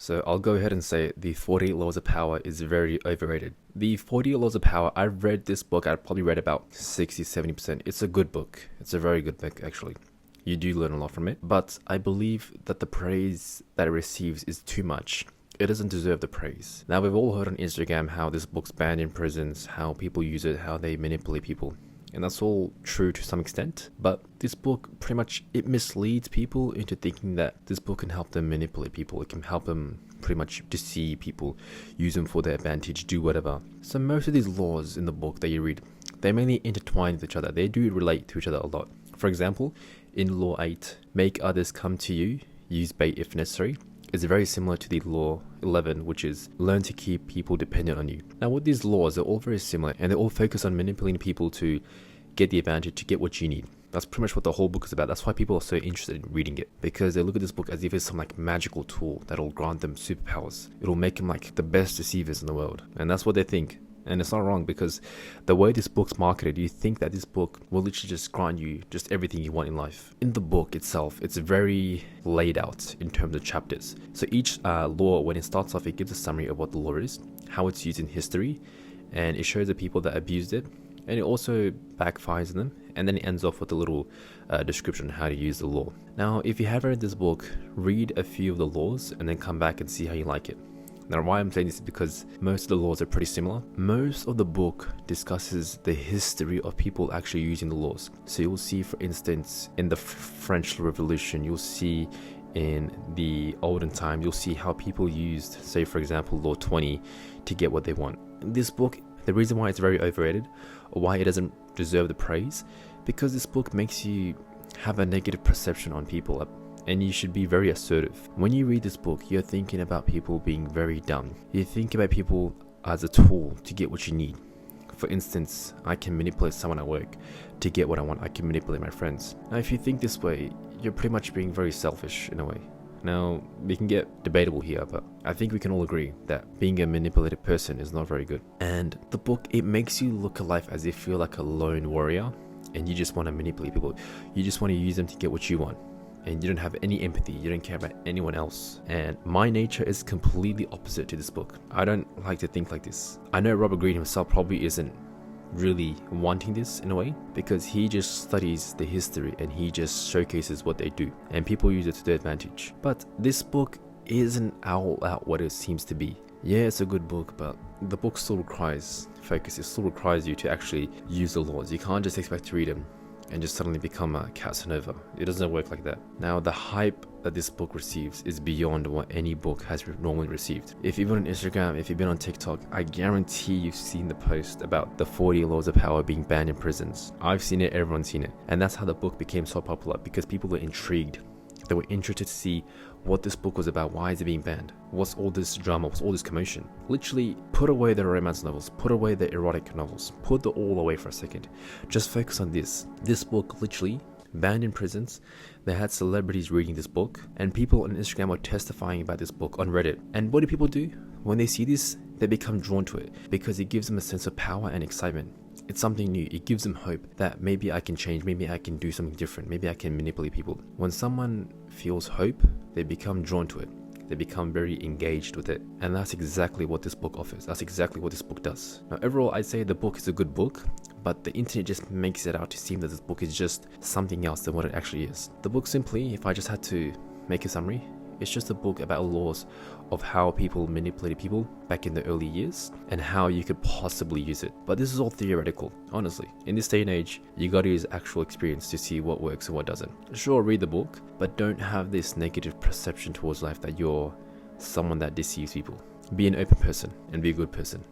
So I'll go ahead and say the 48 Laws of Power is very overrated. The 48 Laws of Power, I've read this book, I've probably read about 60-70%. It's a good book. It's a very good book, actually. You do learn a lot from it. But I believe that the praise that it receives is too much. It doesn't deserve the praise. Now, we've all heard on Instagram how this book's banned in prisons, how people use it, how they manipulate people. And that's all true to some extent, but this book pretty much, it misleads people into thinking that this book can help them manipulate people. It can help them pretty much deceive people, use them for their advantage, do whatever. So most of these laws in the book that you read, they mainly intertwine with each other. They do relate to each other a lot. For example, in Law 8, make others come to you, use bait if necessary, is very similar to the Law 11, which is learn to keep people dependent on you. Now, with these laws, they're all very similar, and they all focus on manipulating people to get the advantage, to get what you need. That's pretty much what the whole book is about. That's why people are so interested in reading it, because they look at this book as if it's some like magical tool that'll grant them superpowers. It'll make them like the best deceivers in the world, and that's what they think. And it's not wrong, because the way this book's marketed, you think that this book will literally just grant you just everything you want in life. In the book itself, it's very laid out in terms of chapters. So each law, when it starts off, it gives a summary of what the law is, how it's used in history, and it shows the people that abused it, and it also backfires on them, and then it ends off with a little description on how to use the law. Now, if you haven't read this book, read a few of the laws and then come back and see how you like it. Now, why I'm saying this is because most of the laws are pretty similar. Most of the book discusses the history of people actually using the laws. So you'll see, for instance, in the French Revolution, you'll see in the olden time, you'll see how people used, say, for example, Law 20 to get what they want. This book, the reason why it's very overrated, or why it doesn't deserve the praise, because this book makes you have a negative perception on people, and you should be very assertive. When you read this book, you're thinking about people being very dumb. You think about people as a tool to get what you need. For instance, I can manipulate someone at work to get what I want. I can manipulate my friends. Now, if you think this way, you're pretty much being very selfish in a way. Now, we can get debatable here, but I think we can all agree that being a manipulated person is not very good. And the book, it makes you look at life as if you're like a lone warrior and you just want to manipulate people. You just want to use them to get what you want. And you don't have any empathy, you don't care about anyone else. And my nature is completely opposite to this book. I don't like to think like this. I know Robert Greene himself probably isn't really wanting this in a way, because he just studies the history and he just showcases what they do, and people use it to their advantage. But this book isn't all out what it seems to be. Yeah, it's a good book, but the book still requires focus. It still requires you to actually use the laws. You can't just expect to read them and just suddenly become a Casanova. It doesn't work like that. Now, the hype that this book receives is beyond what any book has normally received. If you've been on Instagram, if you've been on TikTok, I guarantee you've seen the post about the 40 Laws of Power being banned in prisons. I've seen it, everyone's seen it. And that's how the book became so popular, because people were intrigued. They were interested to see what this book was about. Why is it being banned? What's all this drama? What's all this commotion? Literally, put away the romance novels, put away the erotic novels, put it all away for a second. Just focus on this. This book, literally, banned in prisons. They had celebrities reading this book, and people on Instagram were testifying about this book on Reddit. And what do people do? When they see this, they become drawn to it, because it gives them a sense of power and excitement. It's something new. It gives them hope that maybe I can change, maybe I can do something different, maybe I can manipulate people. When someone feels hope, they become drawn to it. They become very engaged with it. And that's exactly what this book offers. That's exactly what this book does. Now, overall, I'd say the book is a good book, but the internet just makes it out to seem that this book is just something else than what it actually is. The book, simply, if I just had to make a summary, it's just a book about laws of how people manipulated people back in the early years and how you could possibly use it. But this is all theoretical, honestly. In this day and age, you gotta use actual experience to see what works and what doesn't. Sure, read the book, but don't have this negative perception towards life that you're someone that deceives people. Be an open person and be a good person.